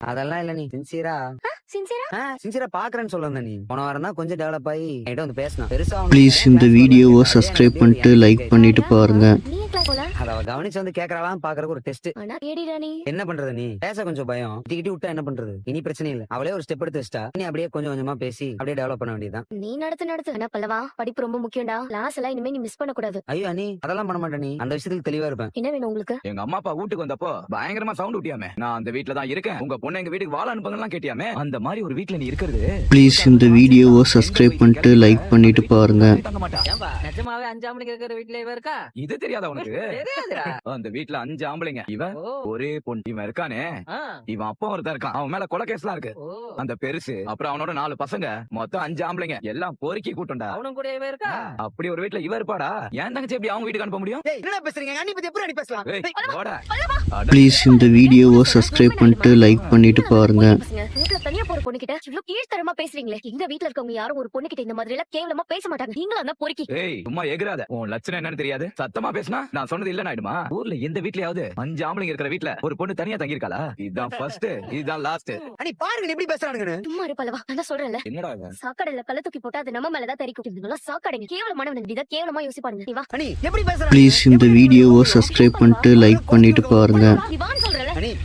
அதெல்லாம் இல்ல நீ சின்சியரா சின்சியரா பாக்குறேன்னு சொல்ல வந்த நீ போன வாரம் தான் கொஞ்சம் டெவலப் ஆகி என்கிட்ட வந்து பேசினா பெருசா ப்ளீஸ் இந்த வீடியோவை சப்ஸ்கிரைப் பண்ணிட்டு லைக் பண்ணிட்டு பாருங்க. அத அவ கவனிச்சு வந்து கேக்குறாளாம் பாக்குறதுக்கு ஒரு டெஸ்ட். என்ன பண்றது நீ பேச கொஞ்சம் பயம் திக்கிட்டி விட்டா என்ன பண்றது? இனி பிரச்சனை இல்ல, அவளே ஒரு ஸ்டெப் எடுத்து வச்சிட்டா. நீ அப்படியே கொஞ்சம் கொஞ்சமா பேசி அப்படியே டெவலப் பண்ண வேண்டியதுதான். நீ நடத்து என்ன பல்லவா, படிப்பு ரொம்ப முக்கியம்டா. கிளாஸ் எல்லாம் இனிமே நீ மிஸ் பண்ண கூடாது. ஐயோ நீ அதெல்லாம் பண்ண மாட்டே, நீ அந்த விஷயத்துக்கு தெளிவா இருப்பேன். என்ன வேணும் உங்களுக்கு? எங்க அம்மா அப்பா வீட்டுக்கு வந்தப்போ பயங்கரமா சவுண்ட் விட்டியாமே. நான் அந்த வீட்ல தான் இருக்கேன், உங்க பொண்ணு எங்க வீட்டுக்கு வாழ அனுப்புங்கலாம் கேட்டியாமே. அந்த மாதிரி ஒரு வீட்ல நீ இருக்கிறது. ப்ளீஸ் இந்த வீடியோவை சப்ஸ்கிரைப் பண்ணிட்டு லைக் பண்ணிட்டு பாருங்க. தங்க மாட்டா. ஏன்பா நிஜமாவே 5 ஆம்பளைங்க இருக்கிற வீட்ல இவ இருக்கா? இது தெரியாதா உனக்கு? தெரியாதுடா. அந்த வீட்ல 5 ஆம்பளைங்க, இவன் ஓ. ஒரே பொண்ணு. இவன் இருக்கானே, ஆ. இவன் அப்பா ஒருத்தன் இருக்கான், அவன் மேல கொலை கேஸ்லாம் இருக்கு. ஓ. அந்த பெருசு அப்புறம் அவனோட 4 பசங்க, மொத்தம் 5 ஆம்பளைங்க, எல்லாம் பொறுக்கி கூட்டம்டா. அவனும் கூட இவ இருக்கா? அப்படி ஒரு வீட்ல இவ இருப்பாடா. ஏன் தங்கச்சி எப்படி அவங்க வீட்டுக்கு அனுப்ப முடியும்? ஏய் என்னடா பேசுறீங்க? அண்ணி பத்தி எப்படி பேசலாம்? ஏய், போடா. ப்ளீஸ் இந்த வீடியோவை சப்ஸ்கிரைப் பண்ணிட்டு லைக் பண்ணிட்டு பாருங்க. பசங்க, வீட்ல தனியா போற பொண்ணு கிட்ட இவ்ளோ கீழ்த்தரமா பேசுறீங்களே. எங்க வீட்ல இருக்கவங்க யாரும் ஒரு பொண்ணு கிட்ட இந்த மாதிரி எல்லாம் கேவலமா பேச மாட்டாங்க. நீங்களா தான் பொறுக்கி. ஏய் சும்மா எகிராத. உன் லட்சணம் என்னன்னு தெரியாது. சத்தமா பேசினா நான் சொன்னது இல்ல ஆயிடுமா? ஊர்ல எந்த வீட்லயாவது 5 ஆம்பளைங்க இருக்கிற வீட்ல ஒரு பொண்ணு தனியா தங்கி இருக்காளா? இதுதான் ஃபர்ஸ்ட், இதுதான் லாஸ்ட். அண்ணி பாருங்க நீ எப்படி பேசுறானுங்கன்னு. சும்மா இரு பல்லவா, நான் சொல்றேன்ல. என்னடா இவன்? சாக்கடையில கள்ள தூக்கி போட்டா அது நம்ம மேலதான் தெரிக்கும். இதெல்லாம் சாக்கடைங்க, கேவலமானவங்க. இதை கேவலமா யோசிப்பாருங்க. நீ வா. அண்ணி எப்படி பேசுறாங்க? ப்ளீஸ் இந்த வீடியோவை சப்ஸ்கிரைப் பண்ணிட்டு லைக் பண்ணிட்டு பாருங்க. நீ வான்னு சொல்றேன்.